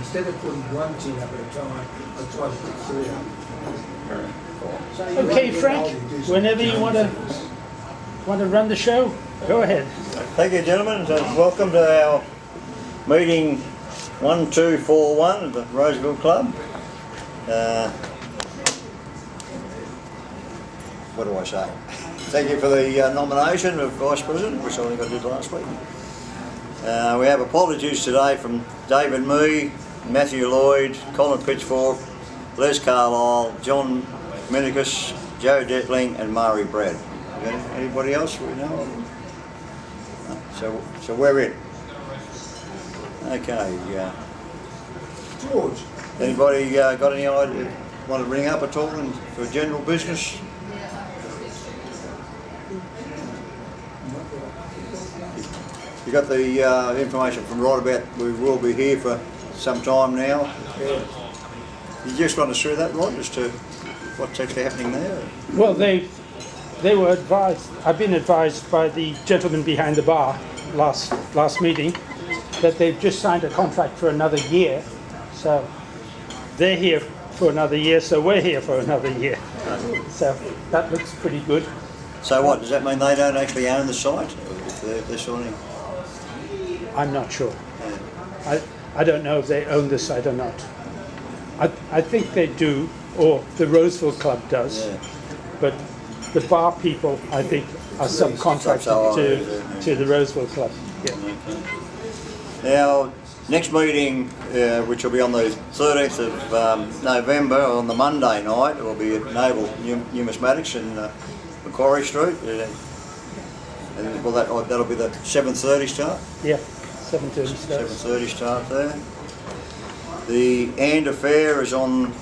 instead of putting one tin up at a time, I try to put three up. So you Okay, won't get Frank, old, you do some whenever you want to run the show, go ahead. Thank you, gentlemen. So welcome to our meeting 1241 of the Roseville Club. What do I say? Thank you for the nomination of Vice President, which I think I did last week. We have apologies today from David Mee, Matthew Lloyd, Colin Pitchfork, Les Carlisle, John Minicus, Joe Detling and Murray Brad. Anybody else we know of? So we're in. Okay. George. Anybody got any idea want to bring up at all for general business? You got the information from right about we will be here for some time now. Yeah. You just run us through that, Rod, as to what's actually happening there? Well, they were advised. I've been advised by the gentleman behind the bar last meeting that they've just signed a contract for another year. So they're here for another year. So we're here for another year. So that looks pretty good. So what, does that mean they don't actually own the site? If they're signing? I'm not sure. I don't know if they own the site or not. I think they do, or the Roseville Club does. Yeah. But the bar people, I think, are subcontracted to the Roseville Club. Yeah. Okay. Now, next meeting, which will be on the 13th of November, on the Monday night, it will be at Naval Numismatics in Macquarie Street. And well, that'll be the 7:30 start. Yeah, 7:30 start. 7:30 start there. The Ander Fair is on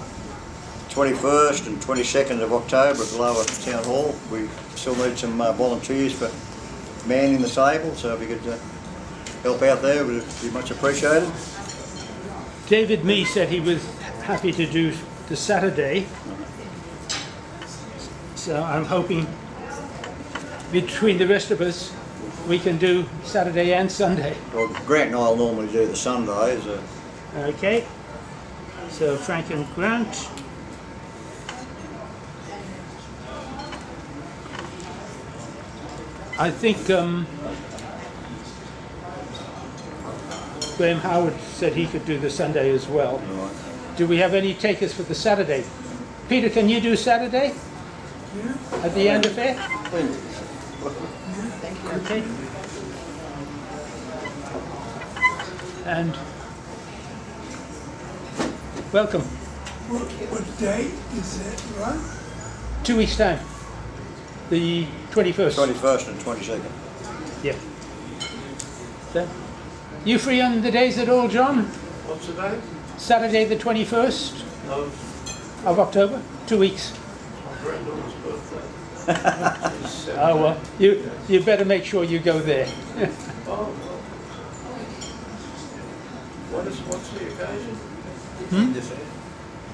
21st and 22nd of October at Lower Town Hall. We still need some volunteers for manning the table, so if you could help out there, it would be much appreciated. David Mee said he was happy to do the Saturday, so I'm hoping between the rest of us we can do Saturday and Sunday. Well, Grant and I will normally do the Sundays. Okay, so Frank and Grant. I think Graham Howard said he could do the Sunday as well. Right. Do we have any takers for the Saturday? Peter, can you do Saturday? Yeah. At the end of it? Okay. And welcome. What date is that, right? 2 weeks' time. The 21st. 21st and 22nd. Yeah. So, you free on the days at all, John? What's the date? Saturday the 21st No, of October? 2 weeks. my granddaughter's birthday. Oh well, you better make sure you go there. Oh. What's the occasion?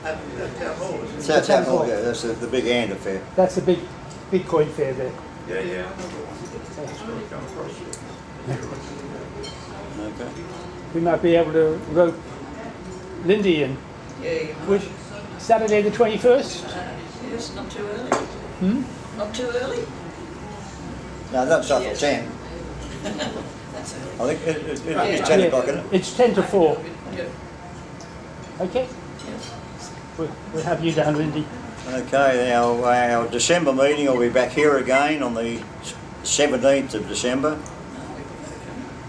At Town Hall, isn't it? It's at Town Hall, yeah, that's the big Ander Fair. That's a big coin fair there. Yeah, yeah. That's where I come across it. Okay. We might be able to rope Lindy in. Yeah, you Which Saturday the 21st? Yes, not too early. Not too early? No, that's up at 10. That's early. I think it is 10 o'clock, isn't it? It's 10 to 4. Yeah. Okay, Yes. we'll have you down, Lindy. Okay, now our December meeting will be back here again on the 17th of December.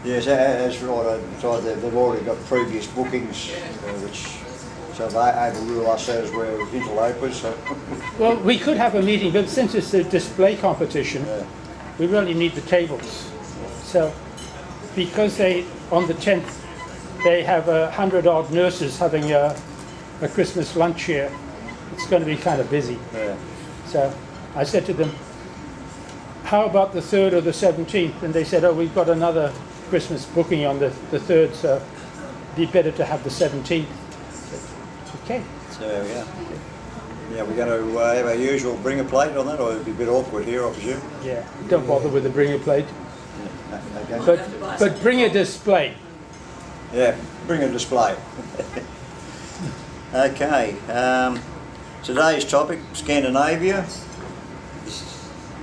Yes, that's right. So they've already got previous bookings, so they able to rule us out as we're interlopers. So. Well, we could have a meeting, but since it's a display competition, Yeah. we really need the tables. So, because on the 10th, they have 100 odd nurses having a Christmas lunch here, it's going to be kind of busy. Yeah. So I said to them, how about the 3rd or the 17th? And they said, oh, we've got another Christmas booking on the 3rd, so it'd be better to have the 17th. Okay. So yeah. Yeah, we're going to have our usual bring a plate on that, or it'd be a bit awkward here, I presume. Yeah, don't bother with the bring a plate. Yeah. Okay. But bring a display. Yeah, bring a display. Okay, today's topic, Scandinavia.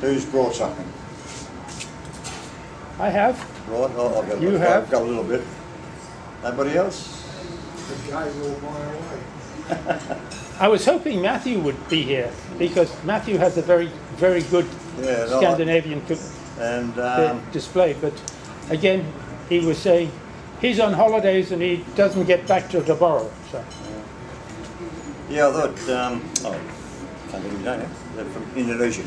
Who's brought something? I have. Right, I've got, You have? I've got a little bit. Nobody else? The guy rolled my away. I was hoping Matthew would be here because Matthew has a very, very good Yeah, no, Scandinavian and display. But again, he was saying he's on holidays and he doesn't get back till tomorrow. So yeah, I thought, oh, can't think of his name, they're from Indonesia.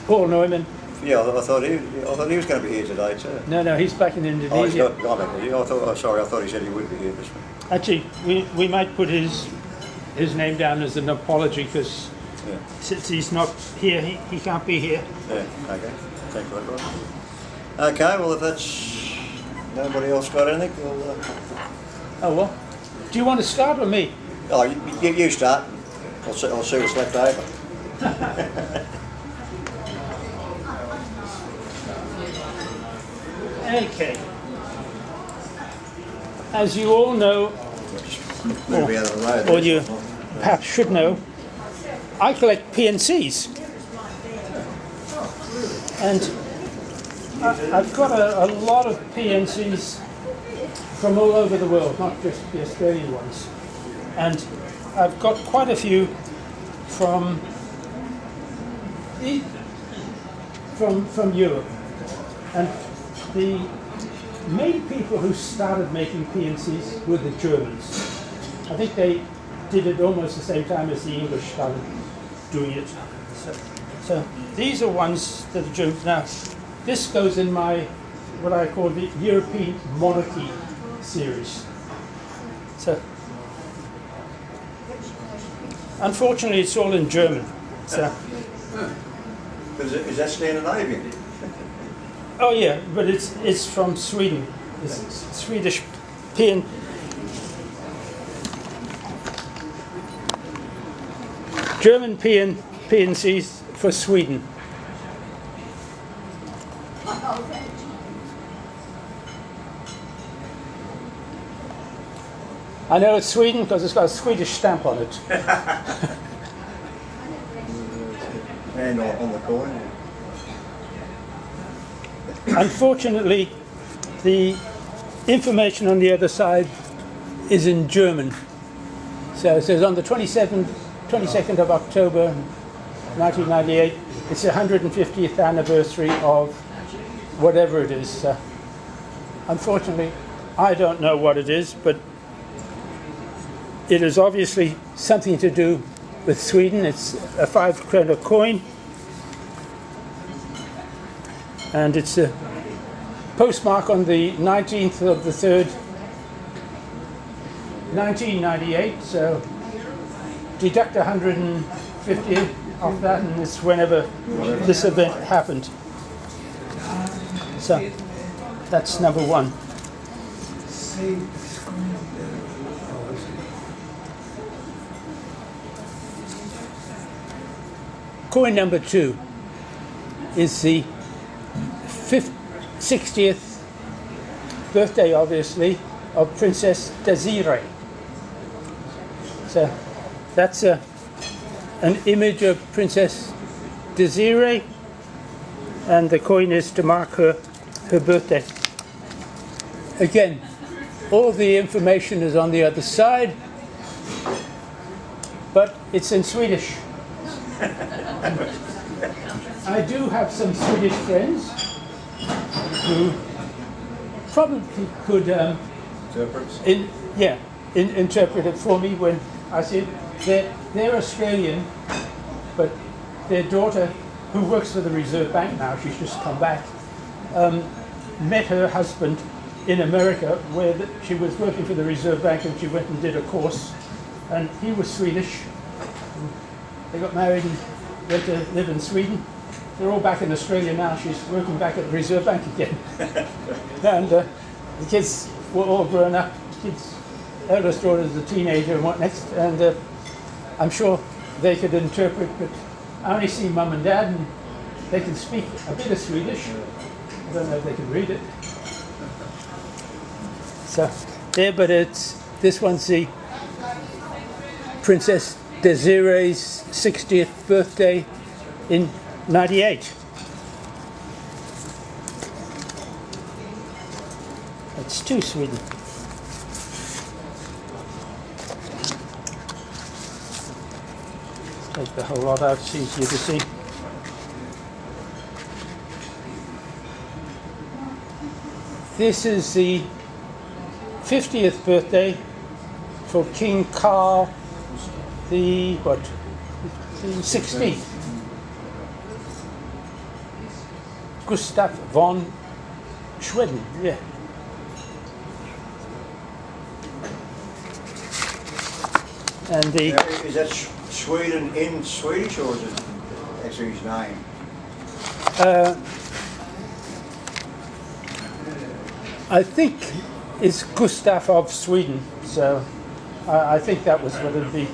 Paul Neumann. Yeah, I thought he was going to be here today too. No, he's back in Oh, he's Indonesia. gone back there. I thought he said he would be here this week. Actually, we might put his name down as an apology because Yeah, since he's not here, he can't be here. yeah, okay. Thank you for that, Rob. Okay, well if that's, nobody else got anything, we'll, Oh well. Do you want to start with me? oh, you start. I'll see what's left over. Okay. As you all know, Move me out of the road. or you perhaps should know, I collect PNCs. And I've got a lot of PNCs from all over the world, not just the Australian ones. And I've got quite a few from Europe. And the main people who started making PNCs were the Germans. I think they did it almost the same time as the English started doing it. So these are ones that are Germans. Now, this goes in my, what I call the European monarchy series. So, unfortunately, it's all in German. So, Is that Scandinavian? oh yeah, but it's from Sweden. It's Swedish PN. German PNCs for Sweden. I know it's Sweden because it's got a Swedish stamp on it. And on the coin. Unfortunately, the information on the other side is in German. So it says on the 22nd of October 1998, it's the 150th anniversary of whatever it is. Unfortunately, I don't know what it is, but it is obviously something to do with Sweden. It's a 5 krona coin. And it's a postmark on the 19th of the 3rd, 1998. So deduct 150 off that, and it's whenever this event happened. So that's number one. Coin number two is the 60th birthday, obviously, of Princess Desiree. So that's an image of Princess Desiree, and the coin is to mark her birthday. Again, all the information is on the other side, but it's in Swedish. I do have some Swedish friends who probably could interpret it for me when I said they're Australian, but their daughter, who works for the Reserve Bank now, she's just come back, met her husband in America where she was working for the Reserve Bank, and she went and did a course, and he was Swedish. They got married and went to live in Sweden. They're all back in Australia now. She's working back at the Reserve Bank again. And the kids were all grown up. The kids' eldest daughter is a teenager and what next. And I'm sure they could interpret, but I only see mum and dad, and they can speak a bit of Swedish. I don't know if they can read it. So there, but this one's the Princess Desiree's 60th birthday in '98. That's two Sweden. Let's take the whole lot out, it's easier to see. This is the 50th birthday for King Carl the 16th. Gustav von Schweden, yeah. And the Is that Sweden in Swedish, or is it actually his name? I think it's Gustav of Sweden, so I think that was what it'd be.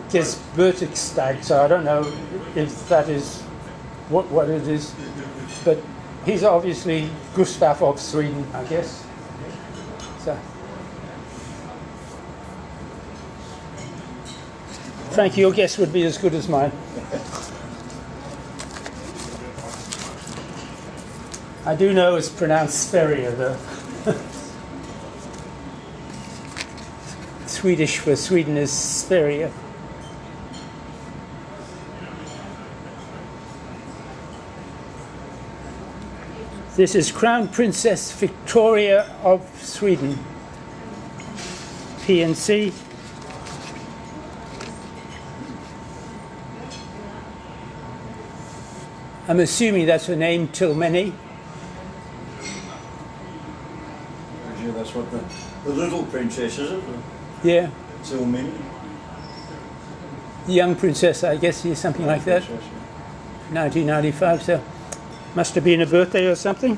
There's Bertigstag, so I don't know if that is what it is, but he's obviously Gustav of Sweden, I guess. So, Frank, your guess would be as good as mine. I do know it's pronounced Sverige, though. Swedish for Sweden is Sverige. This is Crown Princess Victoria of Sweden, PNC. I'm assuming that's her name, Tilmeny. Yeah, that's what the little princess, is it? Yeah, Still many. the young princess, I guess, is something like that. 1995, so must have been a birthday or something.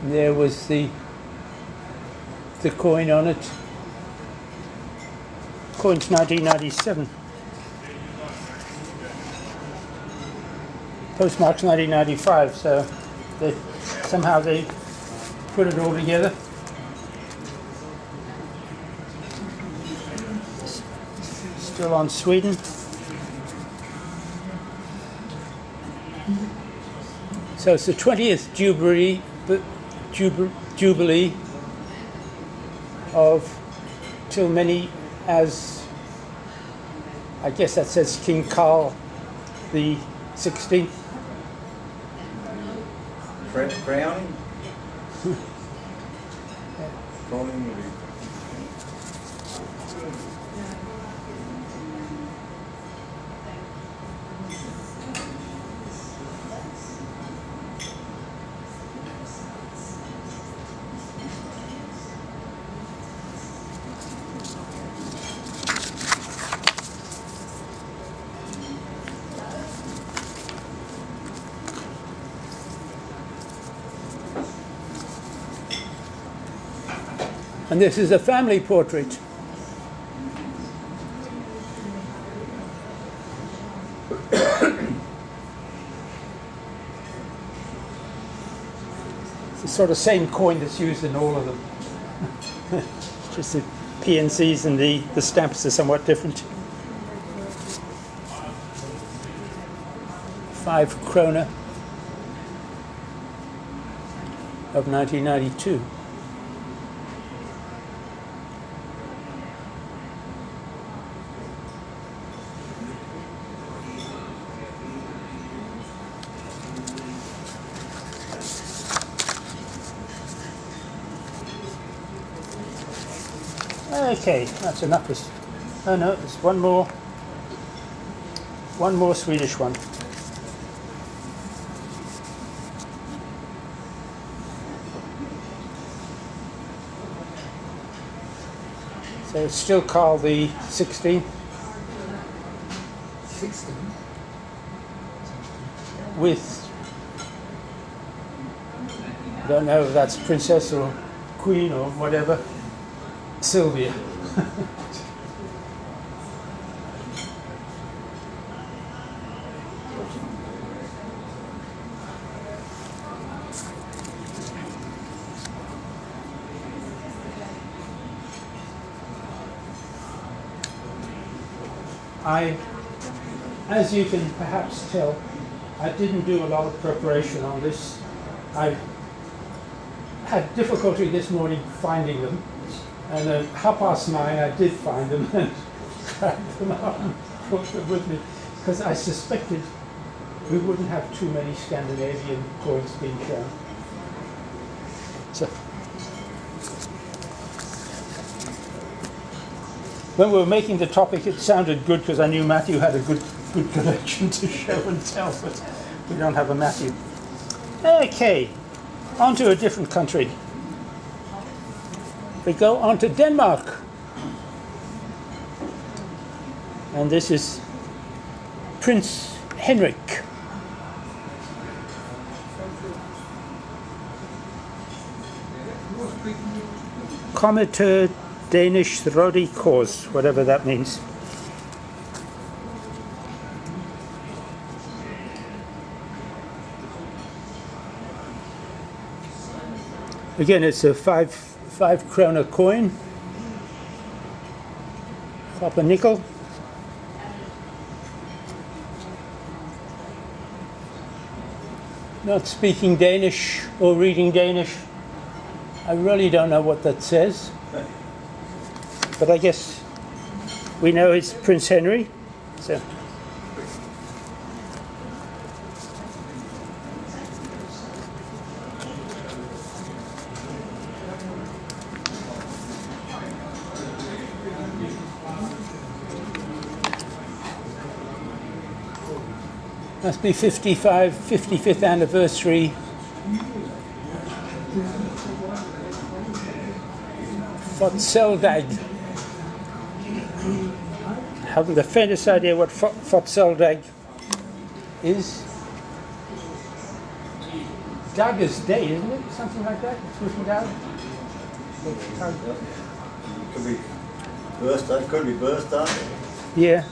And there was the coin on it. Coin's 1997. Postmark's 1995, so somehow they put it all together. Still on Sweden. So it's the 20th jubilee of Tilmeny as, I guess that says King Carl the 16th. Crowning? Crowning would be. And this is a family portrait. It's the sort of same coin that's used in all of them. Just the PNCs and the stamps are somewhat different. 5 krona of 1992. Okay, that's enough. Oh no, there's one more Swedish one. So it's still called the 16th. 16. With, I don't know if that's princess or queen or whatever, Sylvia. As you can perhaps tell, I didn't do a lot of preparation on this. I had difficulty this morning finding them, and at 9:30 I did find them and grabbed them out and brought them with me, because I suspected we wouldn't have too many Scandinavian coins being shown. So, when we were making the topic, it sounded good because I knew Matthew had a good collection to show and tell, but we don't have a Matthew. Okay, on to a different country. We go on to Denmark. And this is Prince Henrik. Committee Danish Røde Kors, whatever that means. Again, it's a five kroner coin, copper nickel. Not speaking Danish or reading Danish, I really don't know what that says. But I guess we know it's Prince Henry. So. Must be 55th anniversary. Fotseldag. Haven't the faintest idea what Fotseldag is. Dagger's Day, isn't it? Something like that? It's written down. Could be birthday, could be birthday. Yeah.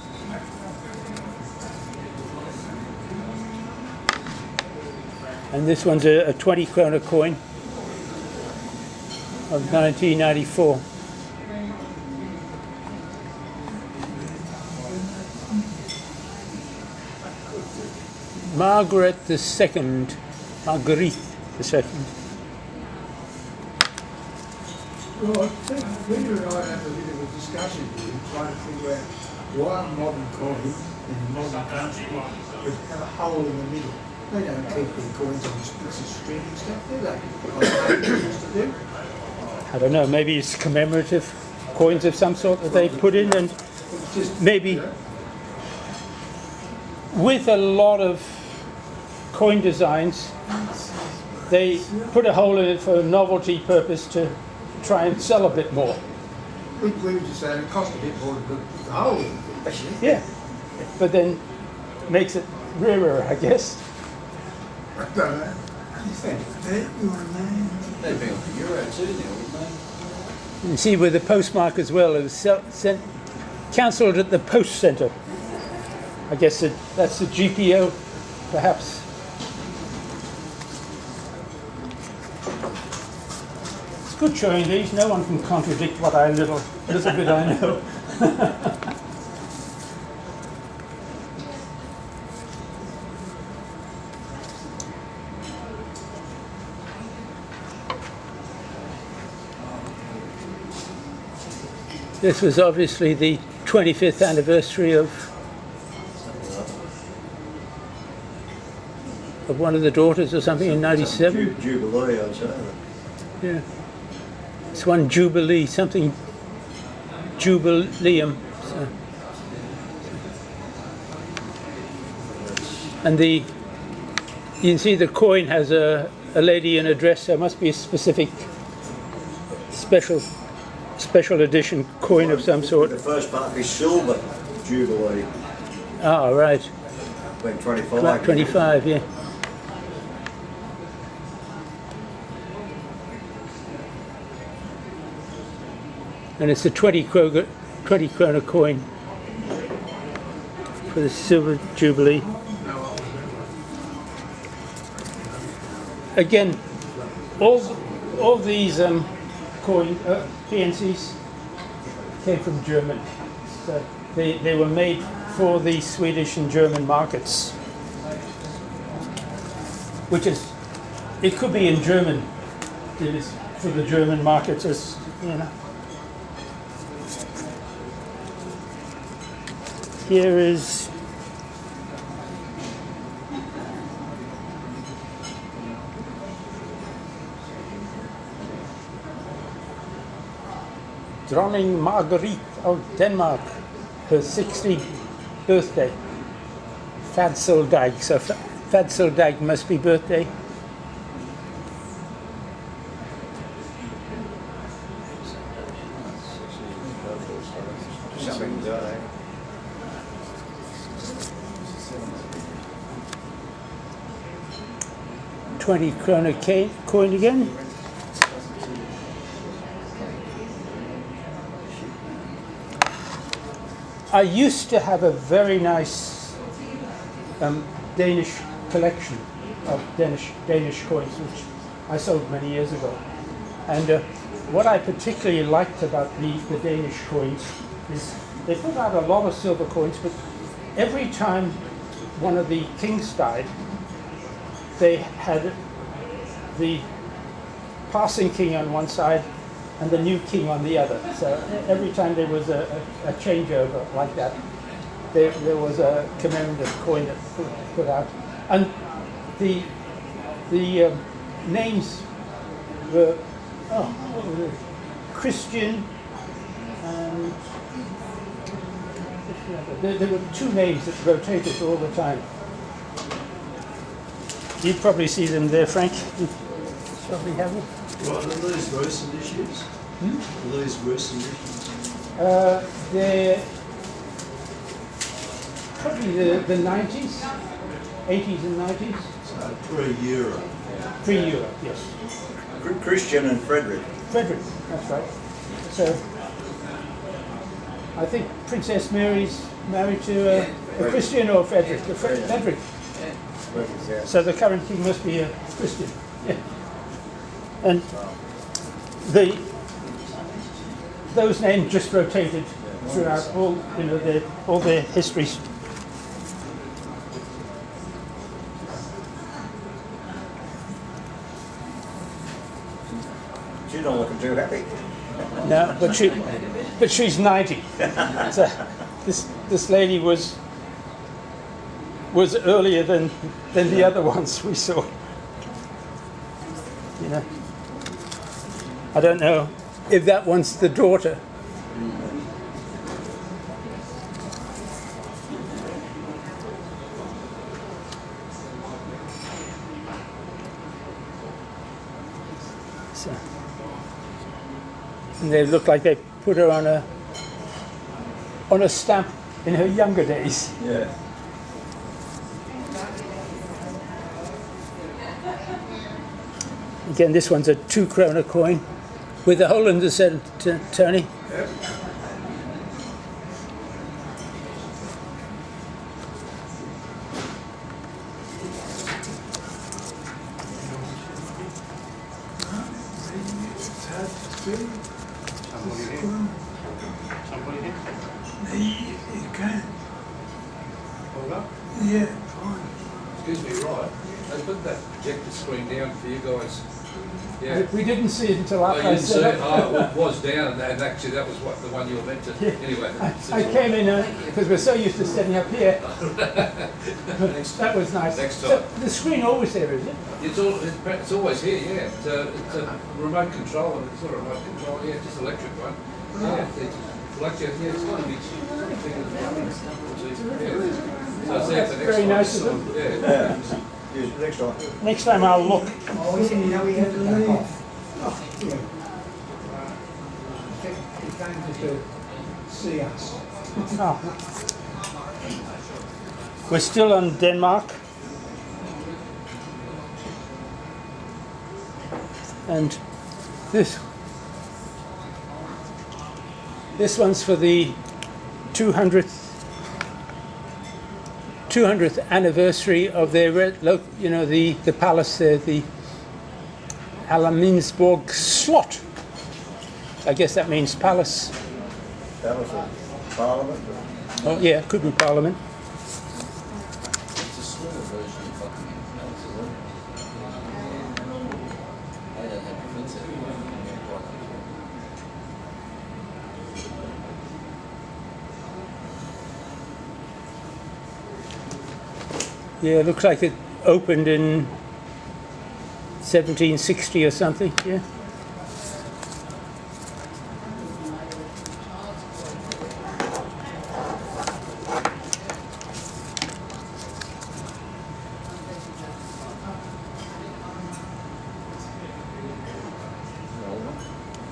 And this one's a 20 kroner coin of 1994. Margaret II. Marguerite II. Well, I think when you and I had a bit of a discussion here, trying to figure out why modern coins in modern country would have a hole in the middle. They don't keep their coins on bits of string and stuff, do they? Like they used to do. I don't know, maybe it's commemorative coins of some sort that they put in, and It's just, maybe you know, with a lot of coin designs, they put a hole in it for a novelty purpose to try and sell a bit more. we were just saying it cost a bit more to put the hole in. Yeah, but then makes it rarer, I guess. I don't know. They'd be on the euro too now, wouldn't they? You see with the postmark as well, it was cancelled at the post centre. I guess that's the GPO, perhaps. It's good showing these. No one can contradict what I little bit I know. This was obviously the 25th anniversary of one of the daughters or something in 97. Jubilee, I'd say. Yeah. It's one Jubilee, something Jubileum. So. And you can see the coin has a lady in a dress, so it must be a specific special edition coin of some sort. The first part is silver Jubilee. Ah, right. When 25. About 25, yeah. And it's a 20 kroner coin for the silver Jubilee. Again, all these PNCs came from Germany. So they were made for the Swedish and German markets, which is, it could be in German, it is for the German markets, as you know. Here is Dronning Marguerite of Denmark, her 60th birthday. Fadseldag, so Fadseldag must be birthday. Something to do, eh? £20 coin again. I used to have a very nice Danish collection of Danish coins, which I sold many years ago. And what I particularly liked about the Danish coins is they put out a lot of silver coins, but every time one of the kings died, they had the passing king on one side and the new king on the other. So every time there was a changeover like that, there was a commemorative coin that put out. And the names were, what was it? Christian and there were two names that rotated all the time. You'd probably see them there, Frank. You probably have them. Right, are these recent issues? Are these recent issues? They're probably the 90s, 80s and 90s. So pre-Euro. Pre-Euro, yes. Christian and Frederick. Frederick, that's right. So, I think Princess Mary's married to a Christian or Frederick? Frederick. Yeah. So the current king must be a Christian. Yeah. And those names just rotated throughout all their histories. She's not looking too happy. No, but she's 90. So this lady was earlier than the other ones we saw. You know, I don't know if that one's the daughter. So, and they look like they put her on a stamp in her younger days. Yeah. Again, this one's a 2 krona coin with a hole in the centre, Tony. Yep. Somebody here? You can. Hold up. Yeah, fine. Excuse me, right. They put that projector screen down for you guys. Yeah. We didn't see it until Oh, after you I didn't see set it? up. Oh, it was down, and actually that was what the one you were meant to. Yeah. Anyway. I came in because we're so used to setting up here. That was nice. Next So time. the screen always there, is it? It's always here, yeah. It's a remote control, and it's not a remote control, yeah, just electric one. Yeah, it's electric, yeah, it's not a big thing. So it's there for next Very time. nice of them. Yeah. Use it next time. Next time I'll look. Oh, we didn't know we had to leave. Oh, yeah. He came just to see us. Oh. We're still on Denmark. And this one's for the 200th anniversary of their, the palace there, the Alaminsborg Slot. I guess that means palace. That was a parliament. Oh yeah, could be Parliament. It's a smaller version of Buckingham Palace, isn't it? They don't have a fence anymore. Yeah, it looks like it opened in 1760 or something. Yeah.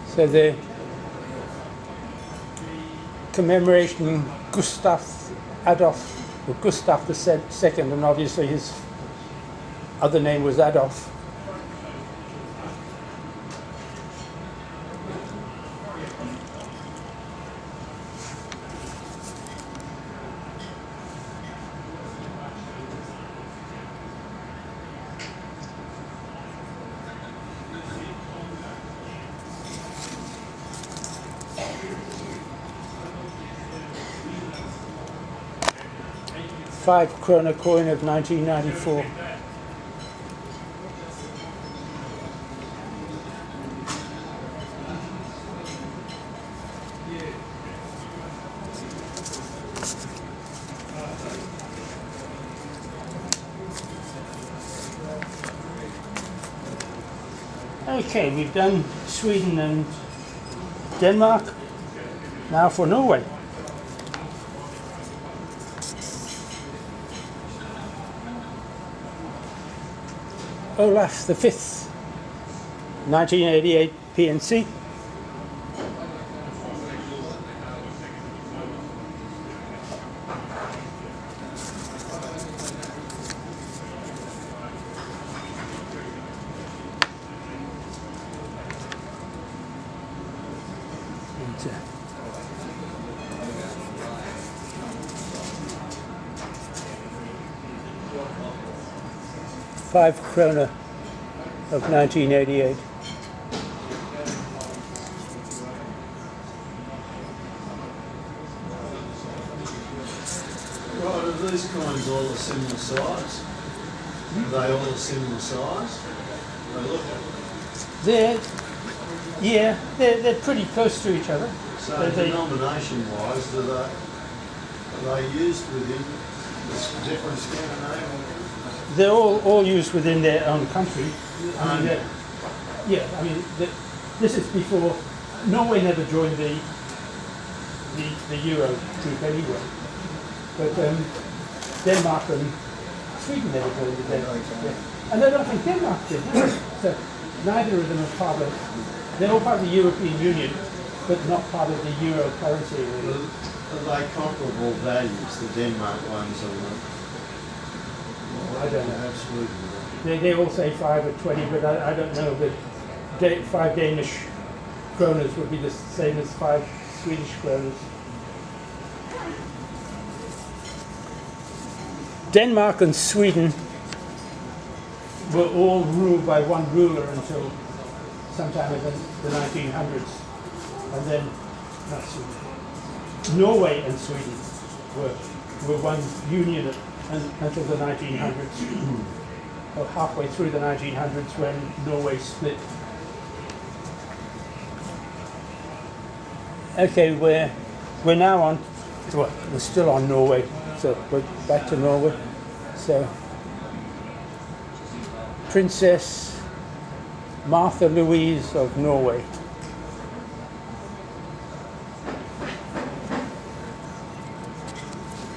So they're commemorating Gustav Adolf, or Gustav II, and obviously his other name was Adolf. £5 coin of 1994. Okay, we've done Sweden and Denmark. Now for Norway. Olaf V, 1988 PNC. £5 of 1988. Right, are these coins all a similar size? Are they all a similar size? They look They're pretty close to each other. so They- denomination-wise, are they used within the different Scandinavian? They're all used within their own country. I mean, this is before Norway never joined the Euro group anyway. But Denmark and Sweden never joined it then. Yeah. And I don't think Denmark did. So neither of them are part of. They're all part of the European Union, but not part of the Euro currency. Are they comparable values, the Denmark ones and the? I don't know. Absolutely. They all say 5 or 20, but I don't know that 5 Danish kroners would be the same as 5 Swedish kroners. Denmark and Sweden were all ruled by one ruler until sometime in the 1900s. And then, not Sweden, Norway and Sweden were one union until the 1900s. Or halfway through the 1900s when Norway split. Okay, we're now on, well, we're still on Norway, so we're back to Norway. So, Princess Martha Louise of Norway.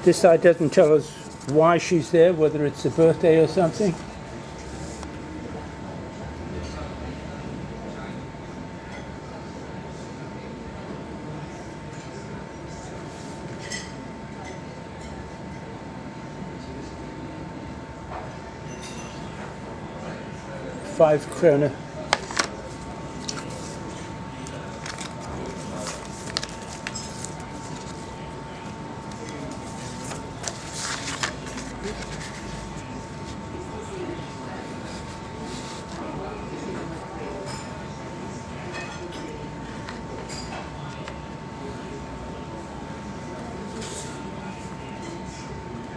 This side doesn't tell us why she's there, whether it's a birthday or something. £5.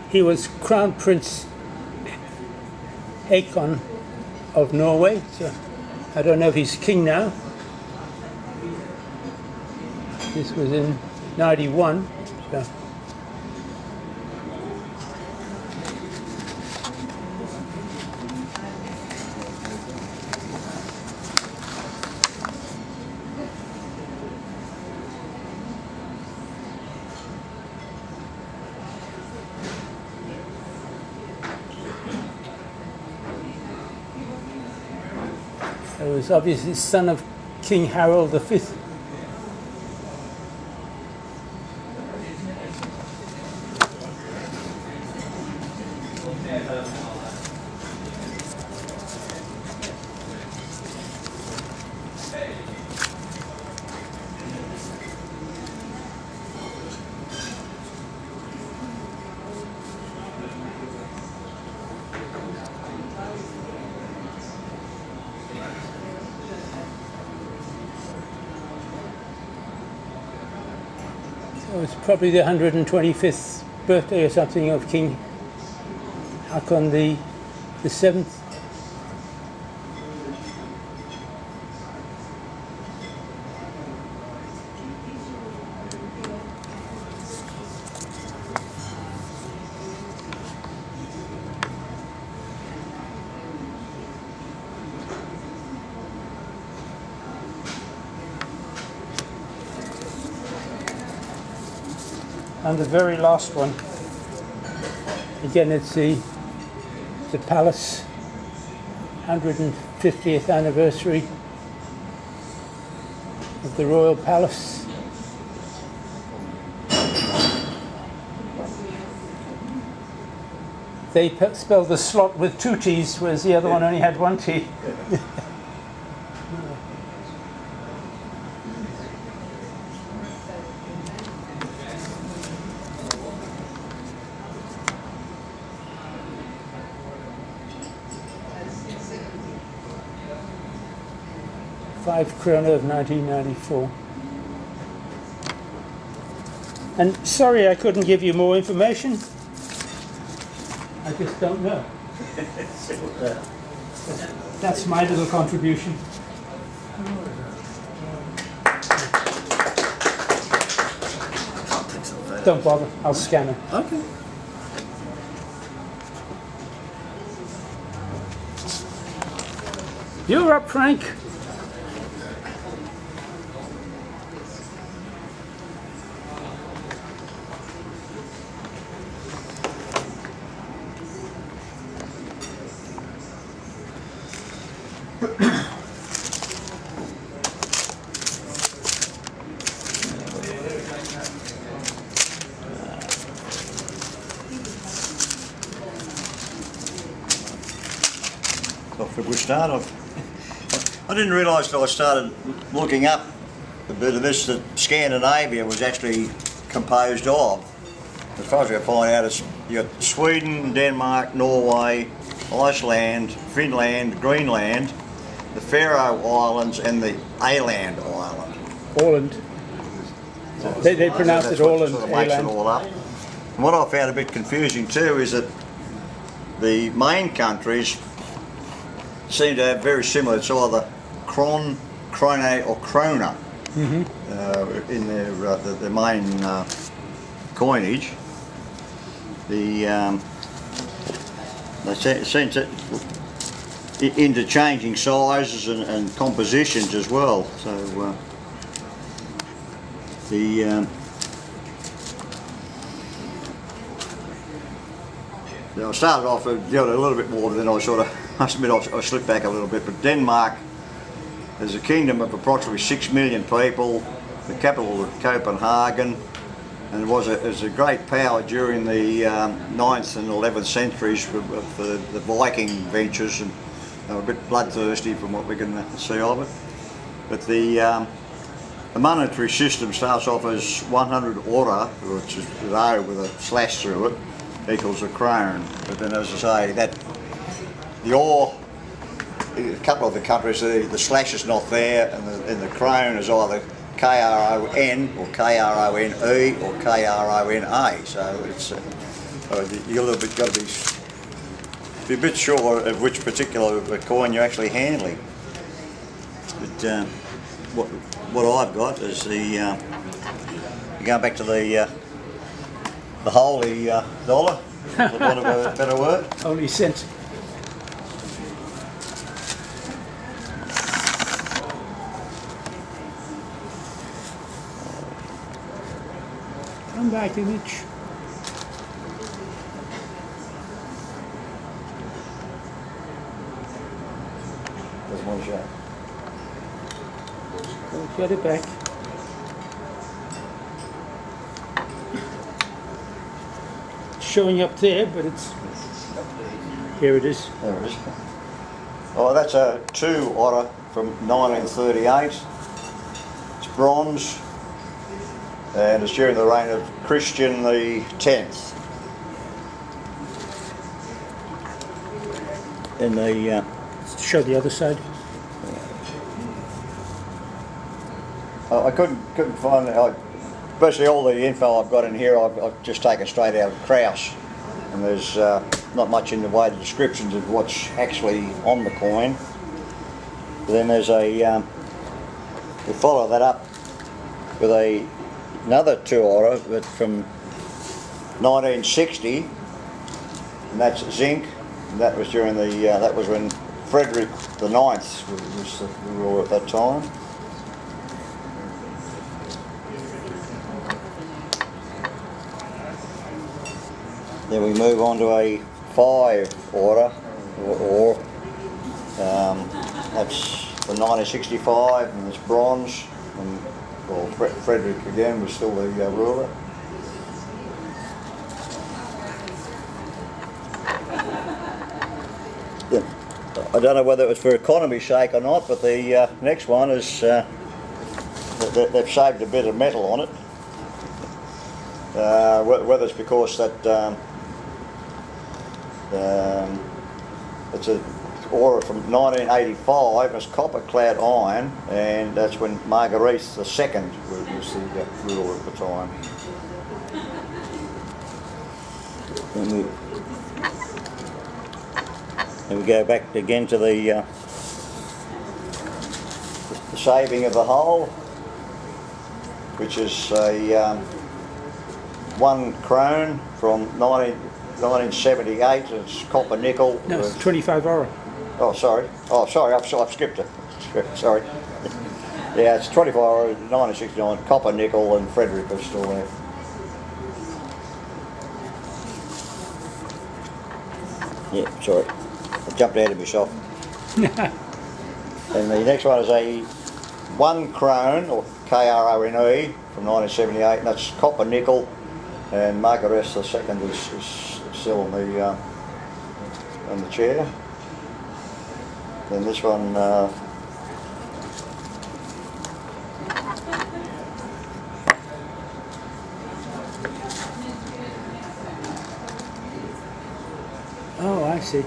He was Crown Prince Haakon of Norway. So I don't know if he's king now. This was in 91. So. He was obviously son of King Harold V. It was probably the 125th birthday or something of King Haakon the Seventh. And the very last one, again it's the palace 150th anniversary of the Royal Palace. They spelled the slot with 2 T's, whereas the other one only had 1 T. Krona of 1994. And sorry I couldn't give you more information. I just don't know. That's my little contribution. Don't bother, I'll scan it. Okay. You're up, Frank. Off to a good start. I didn't realise till I started looking up a bit of this that Scandinavia was actually composed of. As far as I find out, it's you got Sweden, Denmark, Norway, Iceland, Finland, Greenland, the Faroe Islands, and the Åland Island. Åland. They pronounce it Åland. Sort of makes it all up. And what I found a bit confusing too is that the main countries seem to have very similar. It's either krone, or krona in their main coinage. They seem to interchanging sizes and compositions as well. So I started off with a little bit more, but then I sort of, I must admit, I slipped back a little bit. But Denmark is a kingdom of approximately 6 million people. The capital was Copenhagen, and it was a great power during the 9th and 11th centuries of the Viking ventures, and they were a bit bloodthirsty from what we can see of it. But the monetary system starts off as 100 ore, which is with O with a slash through it, equals a krone. But then, as I say, that the ore, a couple of the countries, the slash is not there, and the krone is either KRON or KRONE or KRONA. So it's You've got to be a bit sure of which particular coin you're actually handling. But what I've got is the going back to the holy dollar, for want of a better word. Holy cent. Come back, image. There's one shot. We'll get it back. It's showing up there, but it's... Here it is. There it is. Oh, that's a 2 otter from 1938. It's bronze, and it's during the reign of Christian the 10th. In the Show the other side. I couldn't find it. Basically, all the info I've got in here, I've just taken straight out of Kraus, and there's not much in the way of descriptions of what's actually on the coin. But then there's a we follow that up with another 2 otter, but from 1960, and that's zinc. And that was during the that was when Frederick the Ninth was the ruler at that time. Then we move on to a 5 order, or that's from 1965, and it's bronze. And well, Frederick again was still the ruler. I don't know whether it was for economy's sake or not, but the next one is they've saved a bit of metal on it. Whether it's because that it's a aura from 1985, it's copper-clad iron, and that's when Marguerite II was the ruler at the time. And we go back again to the saving of the whole, which is a 1 krone from 1978. It's copper nickel. No, it's 25 euro. Oh, sorry. I've skipped it. Sorry. Yeah, it's 25 euro, 1969. Copper nickel, and Frederick is still there. Yeah, sorry. I jumped out of myself. And the next one is a 1 krone, or KRONE, from 1978, and that's copper nickel, and Margaret II is still on the chair. Then this one, Oh, I see.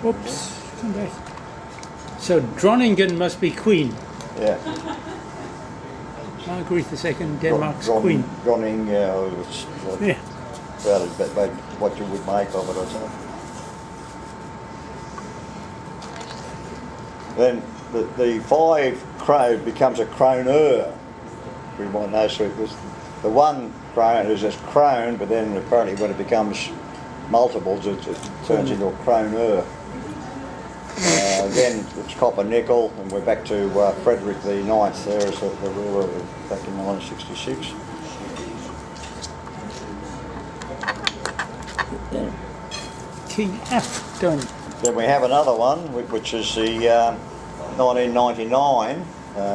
Oops, come back. So Dronningen must be queen. yeah. Marguerite II, Denmark's queen. Dronning, it's Yeah. about what you would make of it or something. Then the 5 krone becomes a kroner. We might know, so it was the 1 krone is just krone, but then apparently when it becomes multiples, it turns into a kroner. Again, it's copper nickel, and we're back to Frederick the Ninth there as the ruler back in 1966. King Afton. Then we have another one, which is the 1999.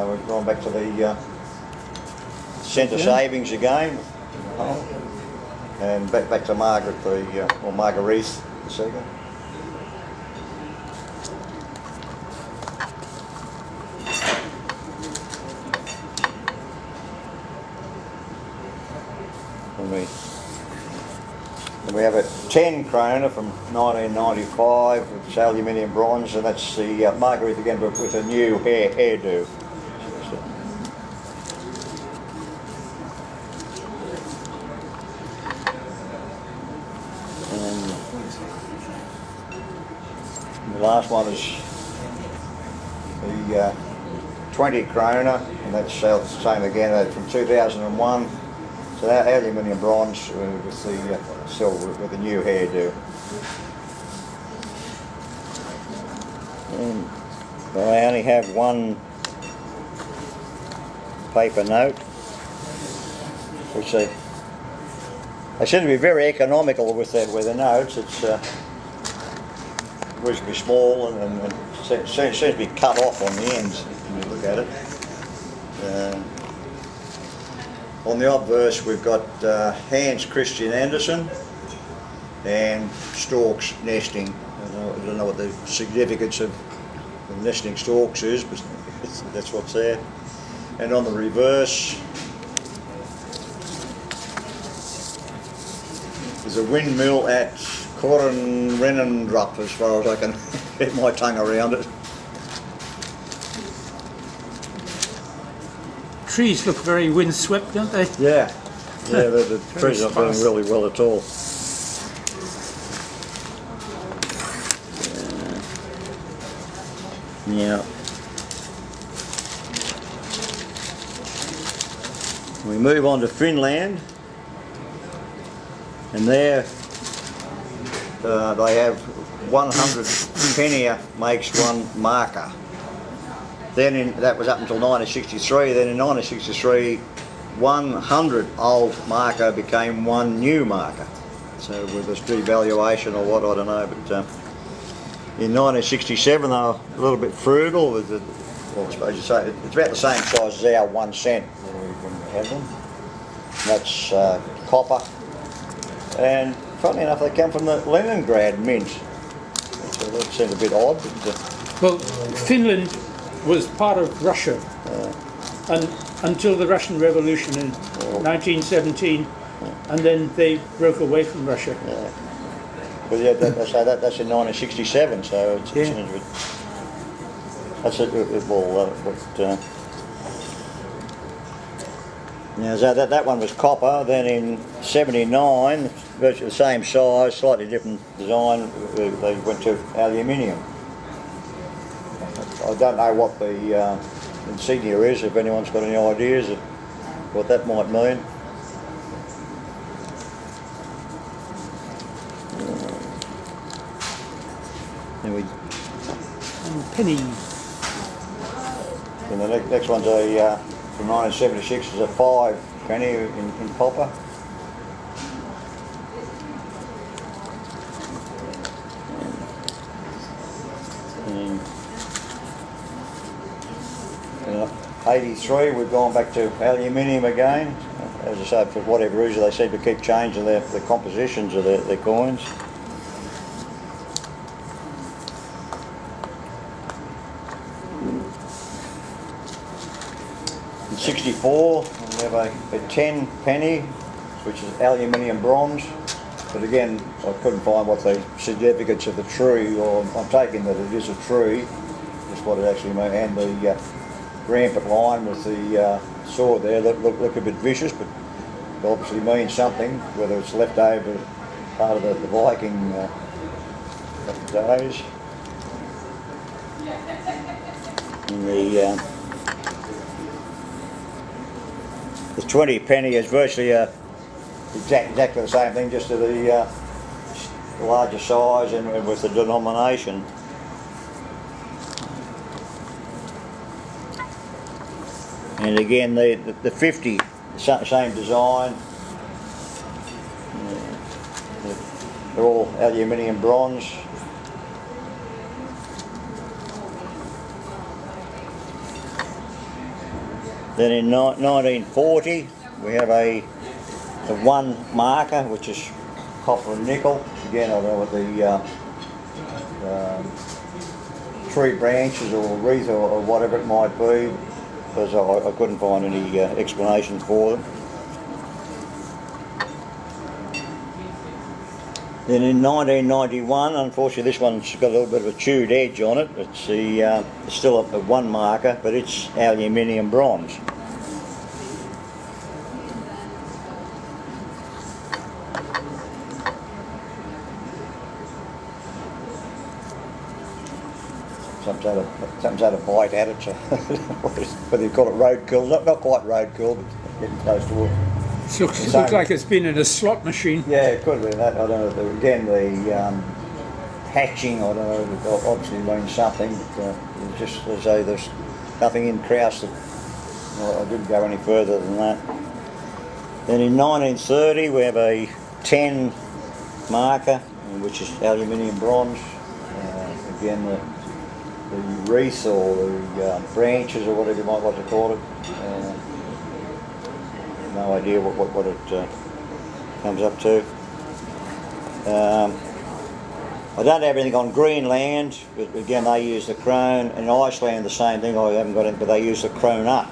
We've gone back to the centre savings again, and back to Marguerite II. And we have a 10 kroner from 1995, it's aluminium bronze, and that's the Marguerite again, but with a new hairdo. last one is the 20 krona, and that's the same again from 2001. So that aluminium bronze with the silver with the new hairdo. And I only have one paper note, which they seem to be very economical with the notes. It's reasonably small and seems to be cut off on the ends when you look at it. On the obverse we've got Hans Christian Andersen and storks nesting. I don't know what the significance of nesting storks is, but that's what's there. And on the reverse there's a windmill at Korenrennendrup, as far as I can get my tongue around it. Trees look very windswept, don't they? Yeah, the trees aren't doing really well at all. Yeah. We move on to Finland, and there they have 100 pennier makes one marker. Then that was up until 1963. Then in 1963, 100 old marker became one new marker. So with this devaluation or what, I don't know. But in 1967, they were a little bit frugal. With the, well, I suppose you say it's about the same size as our 1 cent when we have them. That's copper. And funnily enough, they come from the Leningrad mint. So that seems a bit odd. But, well, Finland was part of Russia until the Russian Revolution in 1917, and then they broke away from Russia. Yeah. But yeah, that's in 1967, so it's a bit, that's it. Now, so that one was copper. Then in '79, virtually the same size, slightly different design, they went to aluminium. I don't know what the insignia is, if anyone's got any ideas of what that might mean. Then Penny. And the next one's a from 1976 is a 5 penny in copper. And 83 we've gone back to aluminium again. As I say, for whatever reason they seem to keep changing the compositions of their coins. In 64 we have a 10 penny, which is aluminium bronze, but again I couldn't find what the significance of the tree, or I'm taking that it is a tree, just what it actually means, and the rampant line with the sword there look a bit vicious, but it obviously means something, whether it's left over part of the Viking days. And the 20 penny is virtually exactly the same thing, just to the larger size and with the denomination. And again, the 50, same design. They're all aluminium bronze. Then in 1940 we have a 1 marker, which is copper and nickel. Again, I don't know what the tree branches or wreath or whatever it might be, because I couldn't find any explanation for them. Then in 1991, unfortunately this one's got a little bit of a chewed edge on it. It's still a 1 marker, but it's aluminium bronze. something's had a bite at it, so whether you call it road kill, not quite road kill, but getting close to it. It looks like it's been in a slot machine. Yeah, it could have been that. I don't know. Again, the hatching, I don't know, it obviously means something, but it's just as though there's nothing in Crouse that, well, I didn't go any further than that. Then in 1930 we have a 10 marker, which is aluminium bronze. Again, the wreath or the branches or whatever you might like to call it. No idea what it comes up to. I don't have anything on Greenland, but again they use the krone. In Iceland the same thing, I haven't got it, but they use the krona.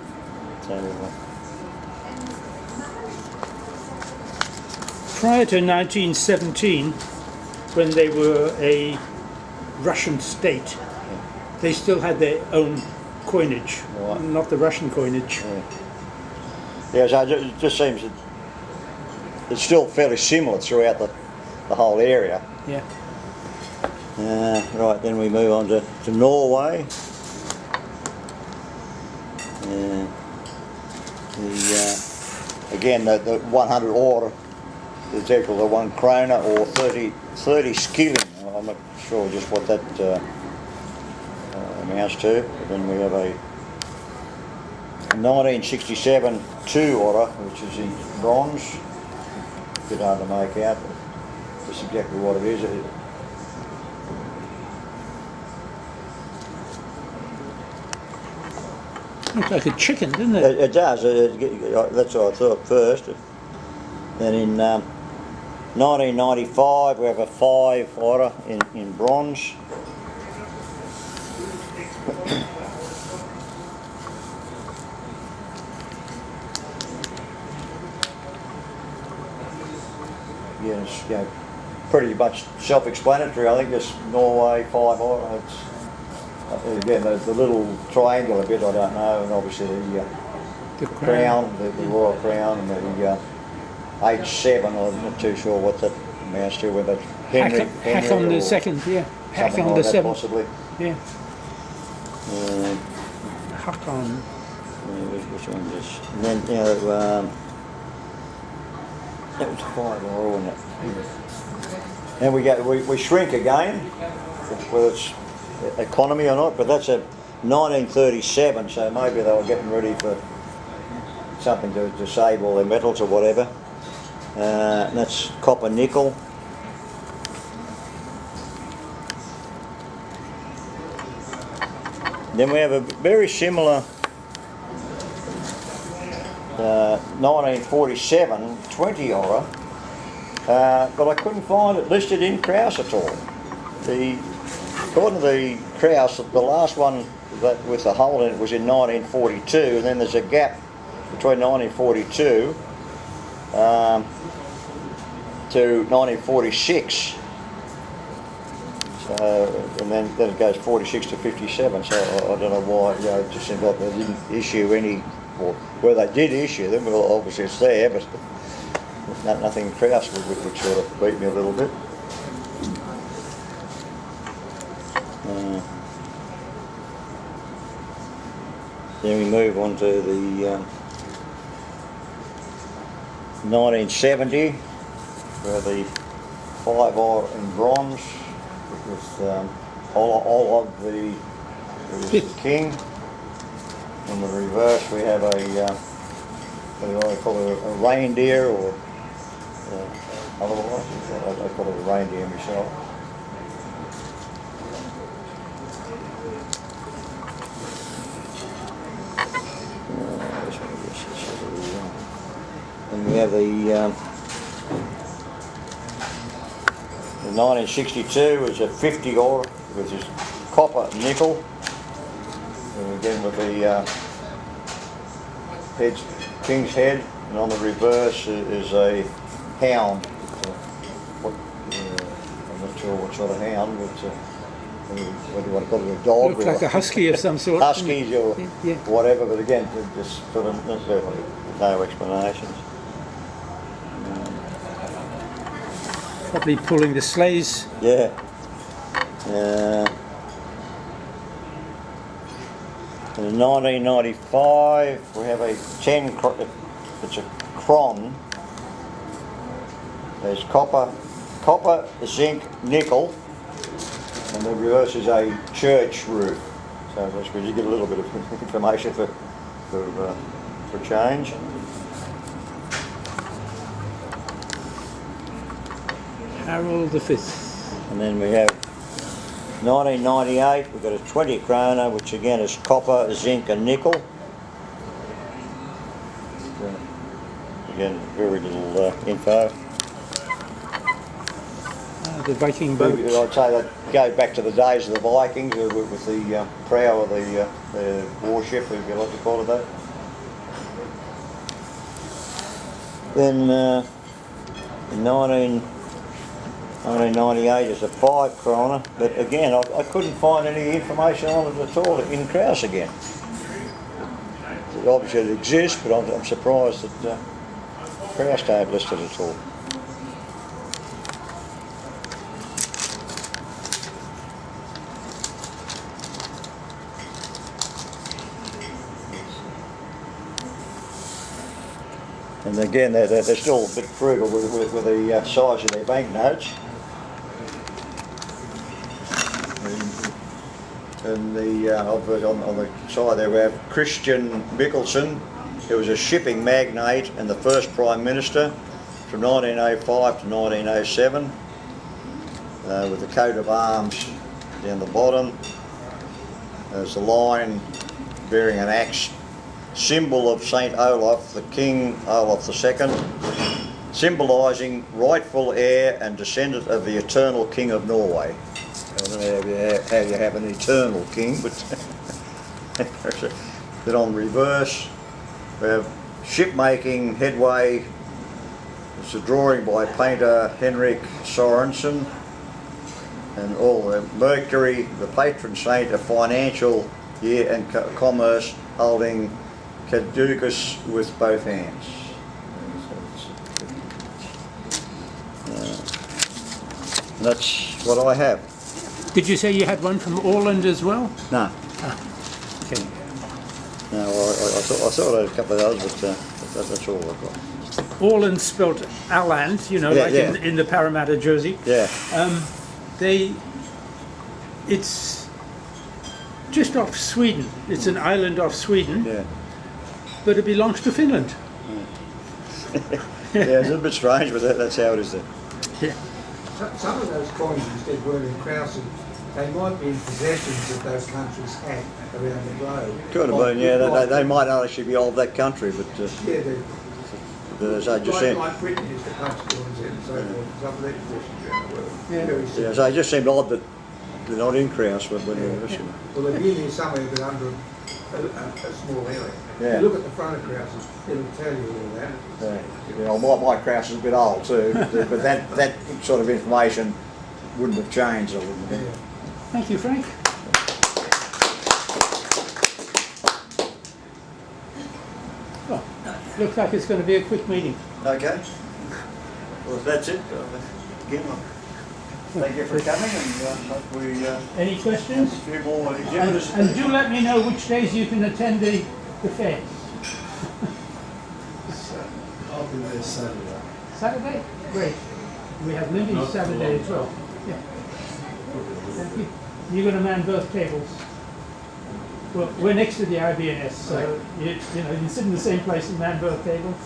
So, Prior to 1917, when they were a Russian state, they still had their own coinage, Right. not the Russian coinage. yeah, so it just seems that it's still fairly similar throughout the whole area. Yeah. Right, then we move on to Norway. Again, the 100 order is equal to 1 krona or 30 skilling. I'm not sure just what that amounts to. But then we have a 1967 2 order, which is in bronze. A bit hard to make out, but that's exactly what it is. Looks like a chicken, doesn't it? It does. That's what I thought first. Then in 1995 we have a 5 order in bronze. Yes, pretty much self-explanatory. I think this Norway 5 order. Again, the little triangular bit I don't know, and obviously the crown, the royal crown, and the H7. I'm not too sure what that amounts to. Whether it's Henry Hack on the or second, yeah. Hack something on like the that, seventh. possibly. Yeah. Hack on. Which one is this? And then that was 5 or wasn't it? And we shrink again, whether it's economy or not, but that's a 1937, so maybe they were getting ready for something to save all their metals or whatever. And that's copper nickel. Then we have a very similar 1947 20 order, but I couldn't find it listed in Crouse at all. According to the Crouse, the last one that with the hole in it was in 1942, and then there's a gap between 1942 to 1946. So, and then it goes 46 to 57. So I don't know why. It just seems like they didn't issue any, or where they did issue them. Well, obviously it's there, but nothing in Crouse would sort of beat me a little bit. Then we move on to the 1970, where the 5 are in bronze with all of the king. On the reverse we have a what do I call it, a reindeer, or otherwise I call it a reindeer myself. And we have the 1962 is a 50 ore, which is copper nickel. And again with the king's head, and on the reverse is a hound. I'm not sure what sort of hound, but what do you want to call it, a dog? Looks like a husky of some sort. Huskies or Yeah. whatever, but again, just sort of no explanations. Probably pulling the sleighs. Yeah. In 1995, we have a 10, it's a cron. There's copper, zinc, nickel, and the reverse is a church roof. So that's where you get a little bit of information for change. Harold V. And then we have 1998, we've got a 20 kroner, which again is copper, zinc and nickel. Again, very little info. The Viking boat. I'd say that go back to the days of the Vikings with the prow of the warship, if you like to call it that. Then in 1998 is a 5 kroner, but again I couldn't find any information on it at all in Kraus again. Obviously it exists, but I'm surprised that Kraus don't list it at all. And again, they're still a bit frugal with the size of their banknotes. And on the side there we have Christian Michelsen, who was a shipping magnate and the first Prime Minister from 1905 to 1907, with the coat of arms down the bottom. There's a line bearing an axe, symbol of St. Olaf, the King Olaf II, symbolising rightful heir and descendant of the eternal King of Norway. I don't know how you have an eternal king, but then on reverse we have shipmaking headway. It's a drawing by painter Henrik Sorensen, and all the Mercury, the patron saint of financial year and commerce, holding caducus with both hands. And that's what I have. Did you say you had one from Orland as well? No. Okay. No, I thought I had a couple of those, but that's all I've got. Orland spelt Aland, you know, Yeah, like yeah. in the Parramatta jersey. Yeah. It's just off Sweden. It's an island off Sweden, Yeah. but it belongs to Finland. Yeah, it's a little bit strange, but that's how it is there. Yeah. Some of those coins you said weren't in Kraus, they might be in possessions that those countries had around the globe. Could have been, yeah. They might not actually be all of that country, but Yeah, as I just said, like Britain used to punch coins in and so forth, some of their possessions around the world. Yeah. Very yeah, similar. so it just seemed odd that they're not in Kraus when they're listening. Well, they're usually somewhere but under a small area. Yeah. If you look at the front of Kraus, it'll tell you all that. Yeah, well, my Kraus is a bit old too, but that sort of information wouldn't have changed, I wouldn't think. Yeah. Thank you, Frank. Well, looks like it's going to be a quick meeting. Okay. Well, if that's it, again, thank you for coming, and hope we Any questions? a few more exhibitors. And do let me know which days you can attend the fair. I'll be there Saturday. Saturday? Great. We have Lindy's Not Saturday too as well. Yeah. Thank you. You're going to man both tables. Well, we're next to the IBNS, so you know you sit in the same place and man both tables.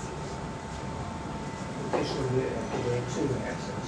Additionally, there are two assets.